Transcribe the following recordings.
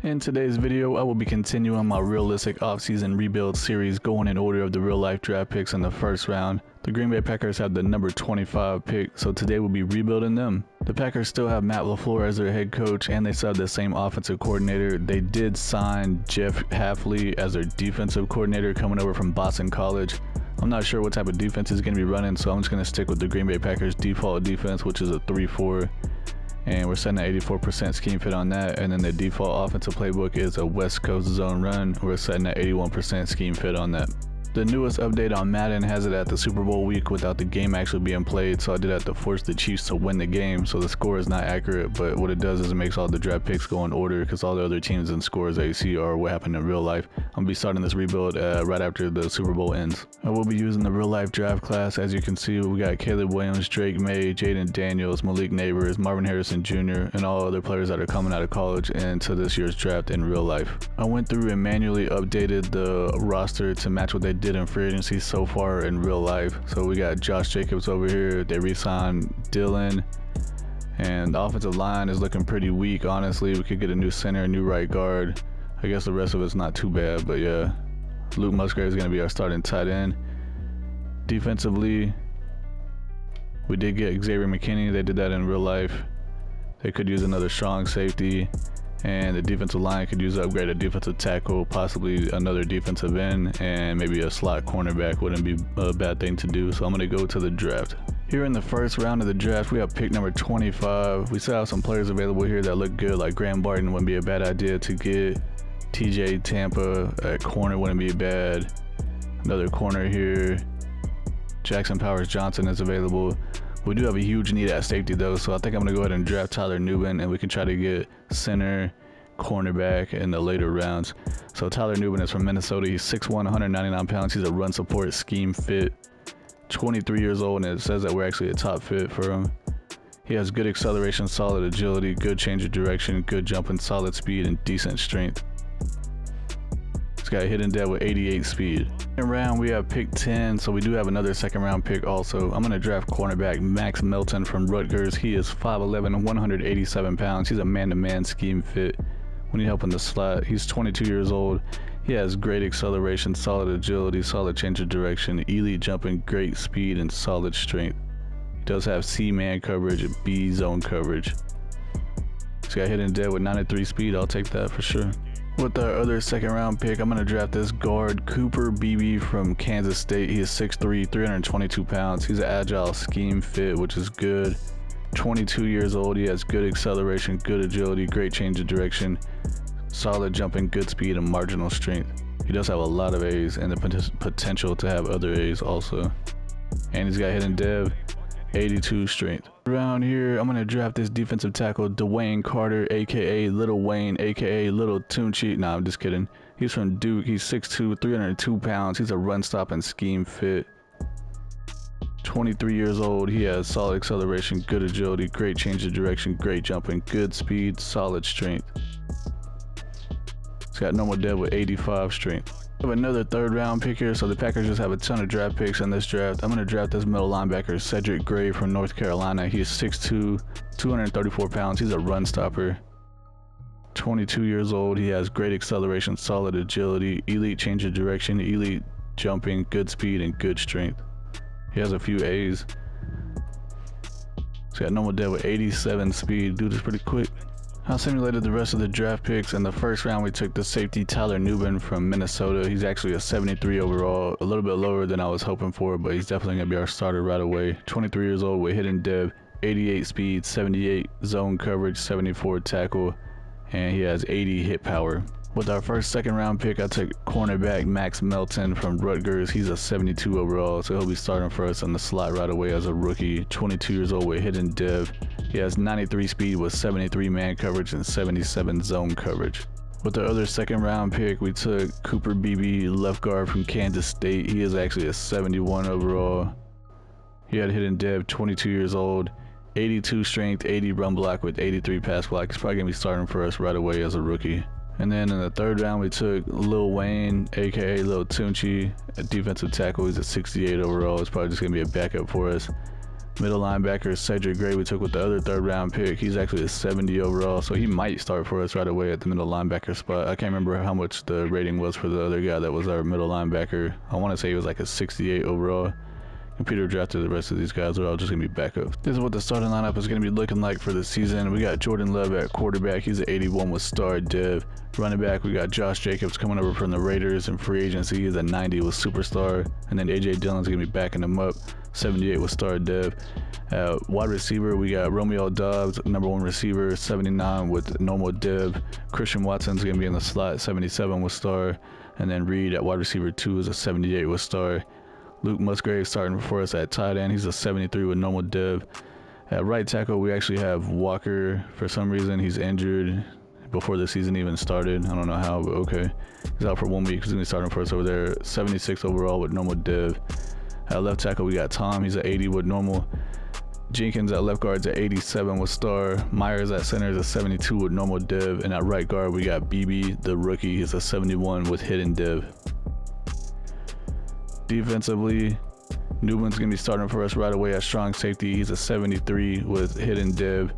In today's video, I will be continuing my realistic offseason rebuild series going in order of the real life draft picks in the first round. The Green Bay Packers have the number 25 pick, so today we'll be rebuilding them. The Packers still have Matt LaFleur as their head coach, and they still have the same offensive coordinator. They did sign Jeff Hafley as their defensive coordinator coming over from Boston College. I'm not sure what type of defense he's going to be running, so I'm just going to stick with the Green Bay Packers default defense, which is a 3-4. And we're setting an 84% scheme fit on that. And then the default offensive playbook is a West Coast zone run. We're setting an 81% scheme fit on that. The newest update on Madden has it at the Super Bowl week without the game actually being played, so I did have to force the Chiefs to win the game, so the score is not accurate, but what it does is it makes all the draft picks go in order because all the other teams and scores that you see are what happened in real life. I'm going to be starting this rebuild right after the Super Bowl ends. I will be using the real life draft class. As you can see, we got Caleb Williams, Drake May, Jaden Daniels, Malik Neighbors, Marvin Harrison Jr., and all other players that are coming out of college into this year's draft in real life. I went through and manually updated the roster to match what they did in free agency so far in real life. So we got Josh Jacobs over here. They re-signed Dylan, and the offensive line is looking pretty weak, honestly. We could get a new center, a new right guard. I guess the rest of it's not too bad, but yeah. Luke Musgrave is going to be our starting tight end. Defensively, we did get Xavier McKinney. They did that in real life. They could use another strong safety, and the defensive line could use upgrade a defensive tackle, possibly another defensive end, and maybe a slot cornerback wouldn't be a bad thing to do. So I'm going to go to the draft. Here in the first round of the draft, we have pick number 25. We still have some players available here that look good, like Graham Barton wouldn't be a bad idea to get. TJ Tampa at corner wouldn't be bad. Another corner here. Jackson Powers Johnson is available. We do have a huge need at safety though, so I think I'm going to go ahead and draft Tyler Nubin, and we can try to get center, cornerback in the later rounds. So Tyler Nubin is from Minnesota. He's 6'1", 199 pounds. He's a run support scheme fit. 23 years old, and it says that we're actually a top fit for him. He has good acceleration, solid agility, good change of direction, good jumping, solid speed, and decent strength. This guy hit in dead with 88 speed. Second round, we have pick 10, so we do have another second round pick also. I'm going to draft cornerback Max Melton from Rutgers. He is 5'11", 187 pounds. He's a man-to-man scheme fit. We need help in the slot. He's 22 years old. He has great acceleration, solid agility, solid change of direction, elite jumping, great speed, and solid strength. He does have C man coverage and B zone coverage. This guy hit in dead with 93 speed. I'll take that for sure. With our other second round pick, I'm going to draft this guard Cooper Beebe from Kansas State. He is 6'3", 322 pounds. He's an agile scheme fit, which is good. 22 years old. He has good acceleration, good agility, great change of direction, solid jumping, good speed, and marginal strength. He does have a lot of A's and the potential to have other A's also. And he's got hidden dev, 82 strength. Around here, I'm going to draft this defensive tackle, Dwayne Carter, aka Little Wayne, aka Little Tunchi. Nah, I'm just kidding. He's from Duke. He's 6'2", 302 pounds. He's a run stop and scheme fit. 23 years old. He has solid acceleration, good agility, great change of direction, great jumping, good speed, solid strength. He's got normal dev with 85 strength. We have another third round pick here, so the Packers just have a ton of draft picks in this draft. I'm going to draft this middle linebacker, Cedric Gray from North Carolina. He is 6'2", 234 pounds. He's a run stopper. 22 years old. He has great acceleration, solid agility, elite change of direction, elite jumping, good speed, and good strength. He has a few A's. He's got normal dev with 87 speed. Dude is pretty quick. I simulated the rest of the draft picks. In the first round, we took the safety Tyler Nubin from Minnesota. He's actually a 73 overall, a little bit lower than I was hoping for, but he's definitely going to be our starter right away. 23 years old with hidden dev, 88 speed, 78 zone coverage, 74 tackle, and he has 80 hit power. With our first second round pick, I took cornerback Max Melton from Rutgers. He's a 72 overall, so he'll be starting for us on the slot right away as a rookie. 22 years old with hidden dev. He has 93 speed with 73 man coverage and 77 zone coverage. With the other second round pick, we took Cooper Beebe, left guard from Kansas State. He is actually a 71 overall. He had hidden dev, 22 years old, 82 strength, 80 run block with 83 pass block. He's probably going to be starting for us right away as a rookie. And then in the third round, we took Lil Wayne, aka Lil Tunchi, a defensive tackle. He's a 68 overall. It's probably just going to be a backup for us. Middle linebacker Cedric Gray we took with the other 3rd round pick. He's actually a 70 overall, so he might start for us right away at the middle linebacker spot. I can't remember how much the rating was for the other guy that was our middle linebacker. I want to say he was like a 68 overall. Computer drafted the rest of these guys. They're all just going to be backups. This is what the starting lineup is going to be looking like for the season. We got Jordan Love at quarterback. He's an 81 with star dev. Running back, we got Josh Jacobs coming over from the Raiders in free agency. He's a 90 with superstar. And then A.J. Dillon's going to be backing him up, 78 with star dev. Wide receiver, we got Romeo Dobbs, number 1 receiver, 79 with normal dev. Christian Watson's going to be in the slot, 77 with star. And then Reed at wide receiver 2 is a 78 with star. Luke Musgrave starting for us at tight end. He's a 73 with normal dev. At right tackle, we actually have Walker. For some reason, he's injured before the season even started. I don't know how, but okay. He's out for 1 week. He's going to be starting for us over there. 76 overall with normal dev. At left tackle, we got Tom. He's an 80 with normal. Jenkins at left guard is at 87 with star. Myers at center is a 72 with normal dev. And at right guard, we got BB, the rookie. He's a 71 with hidden dev. Defensively, Nubin's going to be starting for us right away at strong safety. He's a 73 with hidden dev.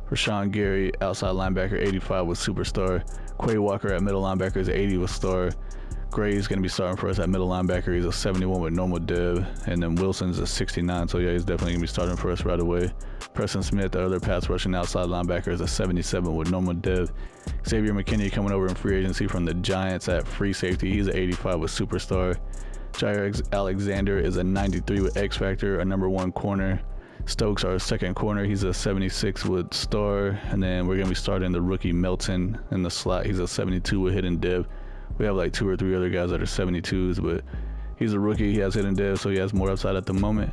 Rashawn Gary, outside linebacker, 85 with superstar. Quay Walker at middle linebacker is 80 with star. Gray is going to be starting for us at middle linebacker. He's a 71 with normal dev. And then Wilson's a 69, so yeah, he's definitely going to be starting for us right away. Preston Smith, the other pass rushing outside linebacker, is a 77 with normal dev. Xavier McKinney coming over in free agency from the Giants at free safety. He's an 85 with superstar. Jair Alexander is a 93 with X Factor, a number 1 corner. Stokes, our 2nd corner, he's a 76 with star. And then we're going to be starting the rookie Melton in the slot. He's a 72 with hidden dev. We have like 2 or 3 other guys that are 72s, but he's a rookie. He has hidden dev, so he has more upside at the moment.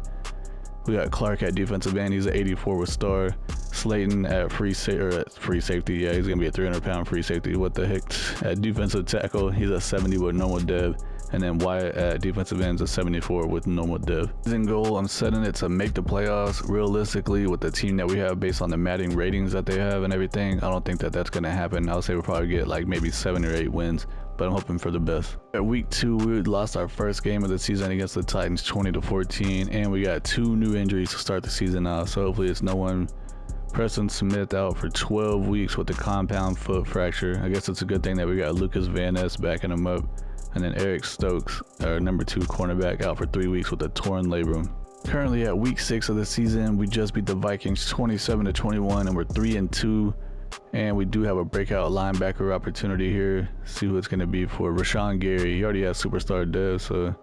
We got Clark at defensive end. He's an 84 with star. Slayton at free safety. Yeah, he's going to be a 300-pound free safety. What the heck? At defensive tackle, he's a 70 with normal dev. And then Wyatt at defensive end is a 74 with normal dev. In goal, I'm setting it to make the playoffs. Realistically, with the team that we have based on the Madden ratings that they have and everything, I don't think that that's going to happen. I'll say we'll probably get like maybe 7 or 8 wins, but I'm hoping for the best. At week 2, we lost our first game of the season against the Titans 20-14, and we got 2 new injuries to start the season out. So hopefully it's no one. Preston Smith out for 12 weeks with a compound foot fracture. I guess it's a good thing that we got Lucas Van Ness backing him up. And then Eric Stokes, our number 2 cornerback, out for 3 weeks with a torn labrum. Currently at week 6 of the season, we just beat the Vikings 27-21, and we're 3-2. And we do have a breakout linebacker opportunity here. See who it's going to be for Rashawn Gary. He already has superstar dev, so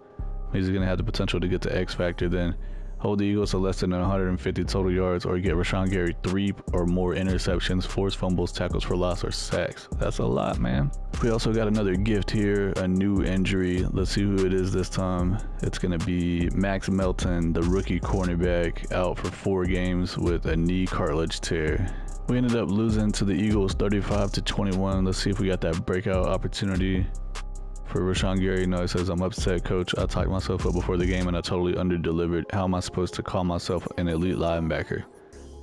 he's going to have the potential to get to X Factor then. Hold the Eagles to less than 150 total yards, or get Rashawn Gary 3 or more interceptions, forced fumbles, tackles for loss, or sacks. That's a lot, man. We also got another gift here, a new injury. Let's see who it is this time. It's going to be Max Melton, the rookie cornerback, out for 4 games with a knee cartilage tear. We ended up losing to the Eagles 35-21. Let's see if we got that breakout opportunity for Rashawn Gary. No, it says, I'm upset, coach. I talked myself up before the game and I totally under-delivered. How am I supposed to call myself an elite linebacker?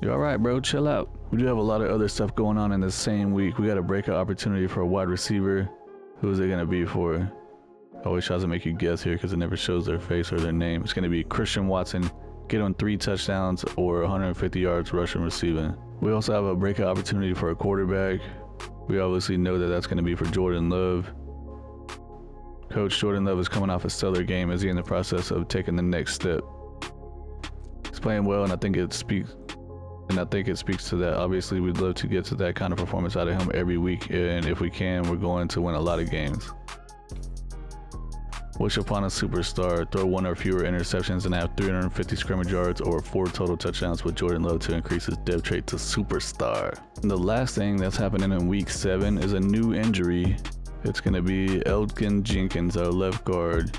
You're all right, bro. Chill out. We do have a lot of other stuff going on in the same week. We got a breakout opportunity for a wide receiver. Who is it going to be for? Always tries to make you guess here because it never shows their face or their name. It's going to be Christian Watson. Get on 3 touchdowns or 150 yards rushing receiving. We also have a breakout opportunity for a quarterback. We obviously know that that's going to be for Jordan Love. Coach Jordan Love is coming off a stellar game. Is he in the process of taking the next step? He's playing well, and I think it speaks to that. Obviously, we'd love to get to that kind of performance out of him every week, and if we can, we're going to win a lot of games. Wish upon a superstar, throw 1 or fewer interceptions, and have 350 scrimmage yards or 4 total touchdowns with Jordan Love to increase his dev trait to superstar. And the last thing that's happening in week 7 is a new injury. It's going to be Elgin Jenkins, our left guard,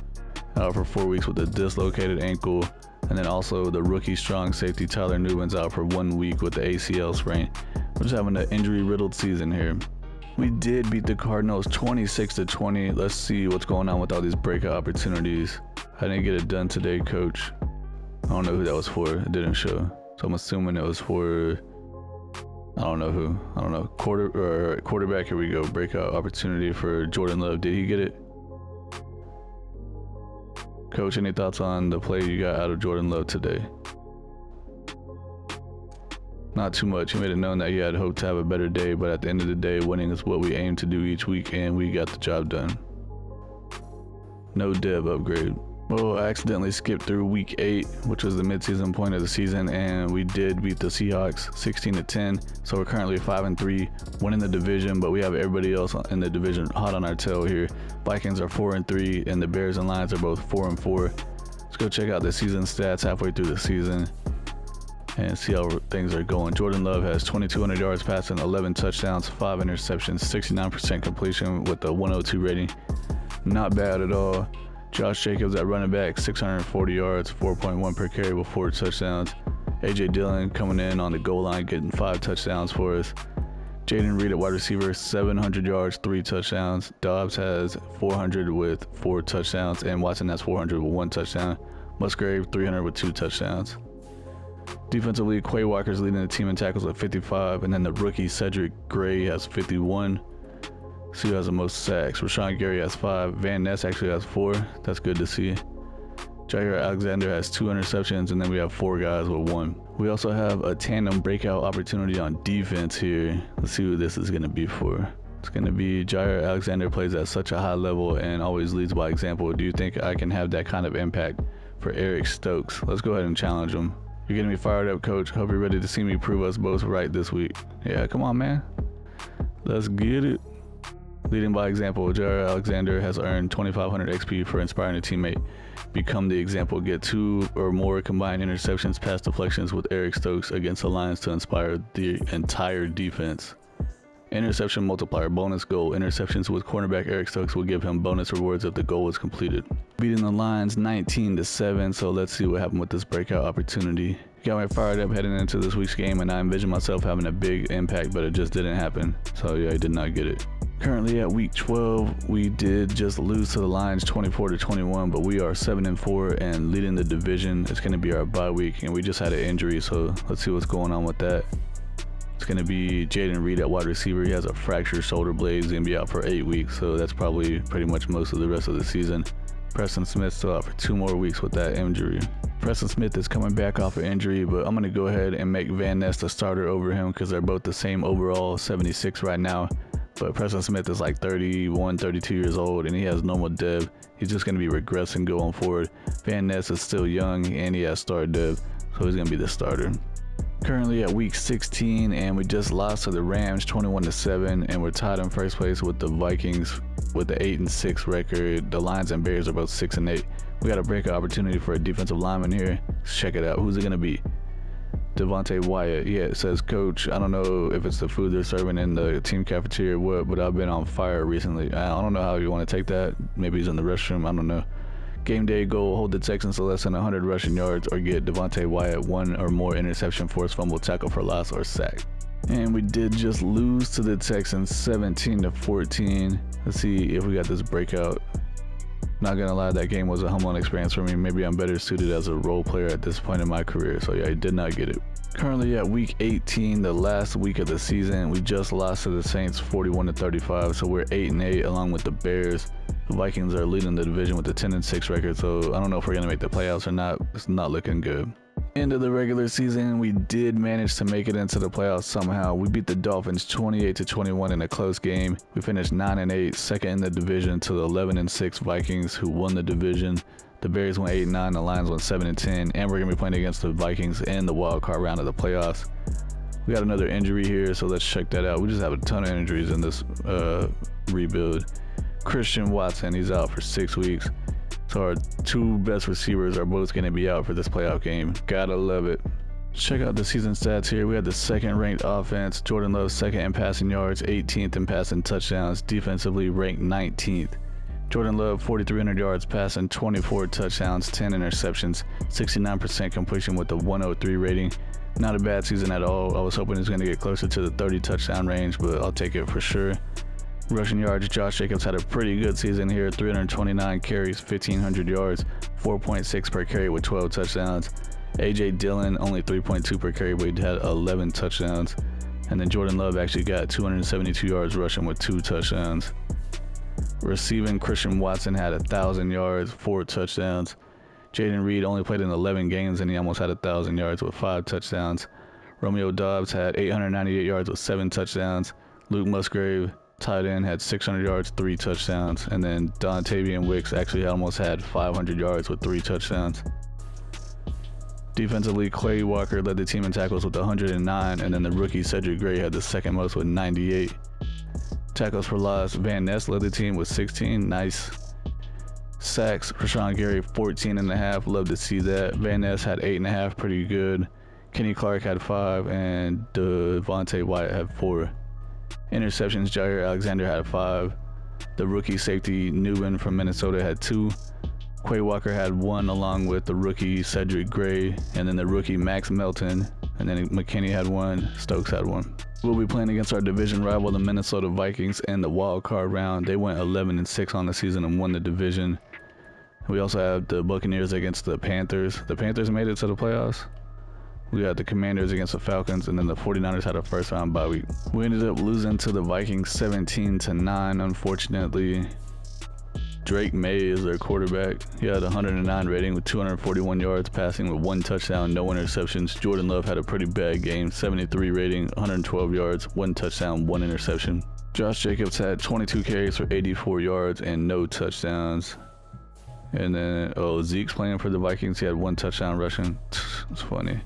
out for 4 weeks with a dislocated ankle. And then also the rookie strong safety Tyler Nubin's out for 1 week with the ACL sprain. We're just having an injury-riddled season here. We did beat the Cardinals 26-20. Let's see what's going on with all these breakout opportunities. I didn't get it done today, coach. I don't know who that was for. It didn't show. So I'm assuming it was for, I don't know who. I don't know. Quarterback, here we go. Breakout opportunity for Jordan Love. Did he get it? Coach, any thoughts on the play you got out of Jordan Love today? Not too much. He made it known that he had hoped to have a better day, but at the end of the day, winning is what we aim to do each week, and we got the job done. No dev upgrade. Well, I accidentally skipped through week 8, which was the midseason point of the season, and we did beat the Seahawks 16-10. So we're currently 5-3, winning the division, but we have everybody else in the division hot on our tail here. Vikings are 4-3, and the Bears and Lions are both 4-4. Let's go check out the season stats halfway through the season and see how things are going. Jordan Love has 2,200 yards passing, 11 touchdowns, 5 interceptions, 69% completion with a 102 rating. Not bad at all. Josh Jacobs at running back, 640 yards, 4.1 per carry with 4 touchdowns. A.J. Dillon coming in on the goal line, getting 5 touchdowns for us. Jaden Reed at wide receiver, 700 yards, 3 touchdowns. Dobbs has 400 with 4 touchdowns, and Watson has 400 with 1 touchdown. Musgrave, 300 with 2 touchdowns. Defensively, Quay Walker's leading the team in tackles at 55, and then the rookie Cedric Gray has 51. See who has the most sacks. Rashawn Gary has 5. Van Ness actually has 4. That's good to see. Jair Alexander has 2 interceptions, and then we have 4 guys with 1. We also have a tandem breakout opportunity on defense here. Let's see who this is going to be for. It's going to be Jair Alexander plays at such a high level and always leads by example. Do you think I can have that kind of impact for Eric Stokes? Let's go ahead and challenge him. You're getting me fired up, coach. Hope you're ready to see me prove us both right this week. Yeah, come on, man. Let's get it. Leading by example, Jair Alexander has earned 2,500 XP for inspiring a teammate. Become the example. Get 2 or more combined interceptions, pass deflections with Eric Stokes against the Lions to inspire the entire defense. Interception multiplier bonus goal. Interceptions with cornerback Eric Stokes will give him bonus rewards if the goal is completed. Beating the Lions 19-7, so let's see what happened with this breakout opportunity. Got me fired up heading into this week's game, and I envisioned myself having a big impact, but it just didn't happen. So yeah, I did not get it. Currently at week 12, we did just lose to the Lions 24-21, but we are 7-4 and leading the division. It's going to be our bye week, and we just had an injury, so let's see what's going on with that. It's going to be Jaden Reed at wide receiver. He has a fractured shoulder blade. He's going to be out for 8 weeks, so that's probably pretty much most of the rest of the season. Preston Smith still out for 2 more weeks with that injury. Preston Smith is coming back off an injury, but I'm going to go ahead and make Van Ness the starter over him because they're both the same overall, 76 right now. But Preston Smith is like 31, 32 years old, and he has normal dev. He's just going to be regressing going forward. Van Ness is still young, and he has star dev, so he's going to be the starter. Currently at week 16, and we just lost to the Rams 21-7, and we're tied in first place with the Vikings with the 8-6 record. The Lions and Bears are both 6-8. We got a breakout opportunity for a defensive lineman here. Let's check it out. Who's it going to be? Devontae Wyatt. Yeah, it says, coach, I don't know if it's the food they're serving in the team cafeteria or what, but I've been on fire recently. I don't know how you want to take that. Maybe he's in the restroom. I don't know. Game day goal, hold the Texans to less than 100 rushing yards or get Devontae Wyatt 1 or more interception, forced fumble, tackle for loss, or sack. And we did just lose to the Texans 17-14. Let's see if we got this breakout. Not gonna lie, that game was a humbling experience for me. Maybe I'm better suited as a role player at this point in my career. So yeah, I did not get it. Currently at week 18, the last week of the season, we just lost to the Saints 41-35. So we're 8-8 along with the Bears. The Vikings are leading the division with a 10-6 record. So I don't know if we're gonna make the playoffs or not. It's not looking good. End of the regular season, we did manage to make it into the playoffs somehow. We beat the Dolphins 28-21 in a close game. We finished 9-8, second in the division to the 11-6 Vikings, who won the division. The Bears went 8-9, the Lions went 7-10, and we're gonna be playing against the Vikings in the wild card round of the playoffs. We got another injury here, so let's check that out. We just have a ton of injuries in this rebuild. Christian Watson, he's out for 6 weeks. So our 2 best receivers are both going to be out for this playoff game. Gotta love it. Check out the season stats here. We had the 2nd ranked offense. Jordan Love 2nd in passing yards, 18th in passing touchdowns. Defensively ranked 19th. Jordan Love 4,300 yards passing, 24 touchdowns, 10 interceptions, 69% completion with a 103 rating. Not a bad season at all. I was hoping he was going to get closer to the 30 touchdown range, but I'll take it for sure. Rushing yards, Josh Jacobs had a pretty good season here. 329 carries, 1,500 yards, 4.6 per carry with 12 touchdowns. A.J. Dillon only 3.2 per carry, but he had 11 touchdowns. And then Jordan Love actually got 272 yards rushing with 2 touchdowns. Receiving, Christian Watson had 1,000 yards, 4 touchdowns. Jaden Reed only played in 11 games, and he almost had 1,000 yards with 5 touchdowns. Romeo Doubs had 898 yards with 7 touchdowns. Luke Musgrave, tight end, had 600 yards, 3 touchdowns. And then Dontavian Wicks actually almost had 500 yards with 3 touchdowns. Defensively, Clay Walker led the team in tackles with 109, and then the rookie Cedric Gray had the second most with 98. Tackles for loss, Van Ness led the team with 16, nice. Sacks, Rashawn Gary 14.5, love to see that. Van Ness had 8.5, pretty good. Kenny Clark had 5, and Devontae Wyatt had 4. Interceptions, Jair Alexander had 5. The rookie safety Nubin from Minnesota had 2. Quay Walker had 1 along with the rookie Cedric Gray, and then the rookie Max Melton, and then McKinney had 1, Stokes had 1. We'll be playing against our division rival, the Minnesota Vikings, in the wild card round. They went 11-6 on the season and won the division. We also have the Buccaneers against the Panthers. The Panthers made it to the playoffs. We got the Commanders against the Falcons, and then the 49ers had a first round bye week. We ended up losing to the Vikings 17-9, unfortunately. Drake May is their quarterback. He had 109 rating with 241 yards passing with 1 touchdown, no interceptions. Jordan Love had a pretty bad game, 73 rating, 112 yards, 1 touchdown, 1 interception. Josh Jacobs had 22 carries for 84 yards and no touchdowns. And then, Zeke's playing for the Vikings. He had 1 touchdown rushing. It's funny.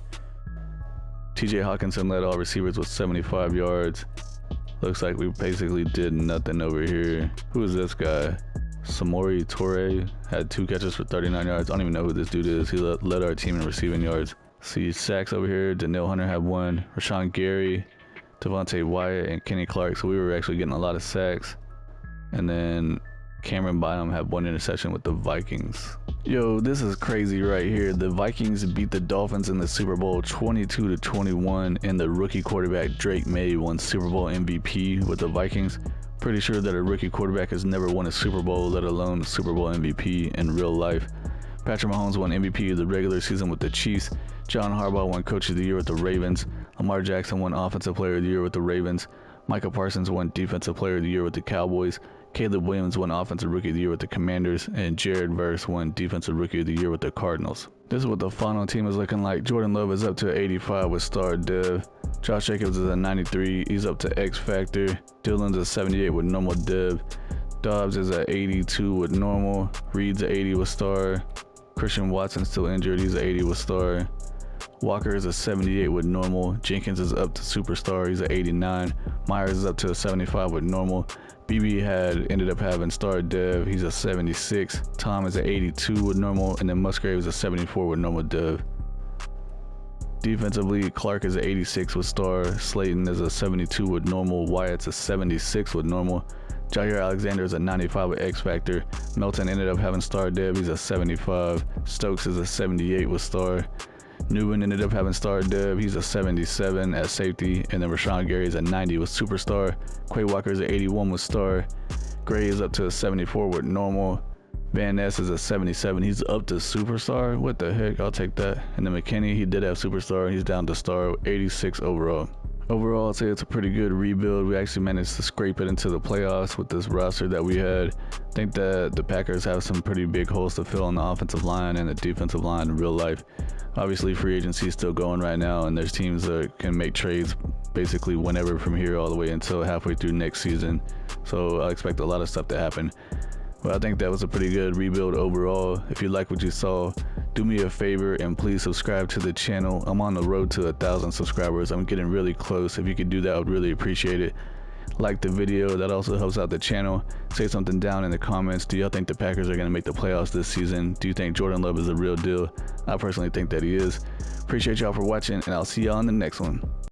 TJ Hawkinson led all receivers with 75 yards. Looks like we basically did nothing over here. Who is this guy? Samori Toure had 2 catches for 39 yards. I don't even know who this dude is. He led our team in receiving yards. See sacks over here. Danielle Hunter had 1. Rashawn Gary, Devontae Wyatt, and Kenny Clark. So we were actually getting a lot of sacks. And then Cameron Bynum had 1 interception with the Vikings. Yo, this is crazy right here. The Vikings beat the Dolphins in the Super Bowl 22-21, and the rookie quarterback Drake May won Super Bowl MVP with the Vikings. Pretty sure that a rookie quarterback has never won a Super Bowl, let alone a Super Bowl MVP in real life. Patrick Mahomes won MVP of the regular season with the Chiefs. John Harbaugh won Coach of the Year with the Ravens. Lamar Jackson won Offensive Player of the Year with the Ravens. Micah Parsons won Defensive Player of the Year with the Cowboys. Caleb Williams won Offensive Rookie of the Year with the Commanders, and Jared Verse won Defensive Rookie of the Year with the Cardinals. This is what the final team is looking like. Jordan Love is up to 85 with Star Dev. Josh Jacobs is a 93. He's up to X Factor. Dylan's a 78 with Normal Dev. Dobbs is a 82 with Normal. Reed's a 80 with Star. Christian Watson's still injured. He's a 80 with Star. Walker is a 78 with Normal. Jenkins is up to Superstar. He's a 89. Myers is up to a 75 with Normal. BB ended up having Star Dev. He's a 76. Tom is a 82 with Normal, and then Musgrave is a 74 with Normal Dev. Defensively, Clark is a 86 with Star. Slayton is a 72 with Normal. Wyatt's a 76 with Normal. Jair Alexander is a 95 with X Factor. Melton ended up having Star Dev. He's a 75. Stokes is a 78 with Star. Nubin ended up having Star Dev. He's a 77 at safety. And then Rashawn Gary is a 90 with Superstar. Quay Walker is a 81 with Star. Gray is up to a 74 with Normal. Van Ness is a 77. He's up to Superstar. What the heck? I'll take that. And then McKinney, he did have Superstar. He's down to Star, 86 overall. Overall, I'd say it's a pretty good rebuild. We actually managed to scrape it into the playoffs with this roster that we had. I think that the Packers have some pretty big holes to fill on the offensive line and the defensive line in real life. Obviously, free agency is still going right now, and there's teams that can make trades basically whenever from here all the way until halfway through next season. So I expect a lot of stuff to happen. But I think that was a pretty good rebuild overall. If you like what you saw, do me a favor and please subscribe to the channel. I'm on the road to 1,000 subscribers. I'm getting really close. If you could do that, I would really appreciate it. Like the video, that also helps out the channel. Say something down in the comments. Do y'all think the Packers are going to make the playoffs this season? Do you think Jordan Love is the real deal? I personally think that he is. Appreciate y'all for watching, and I'll see y'all in the next one.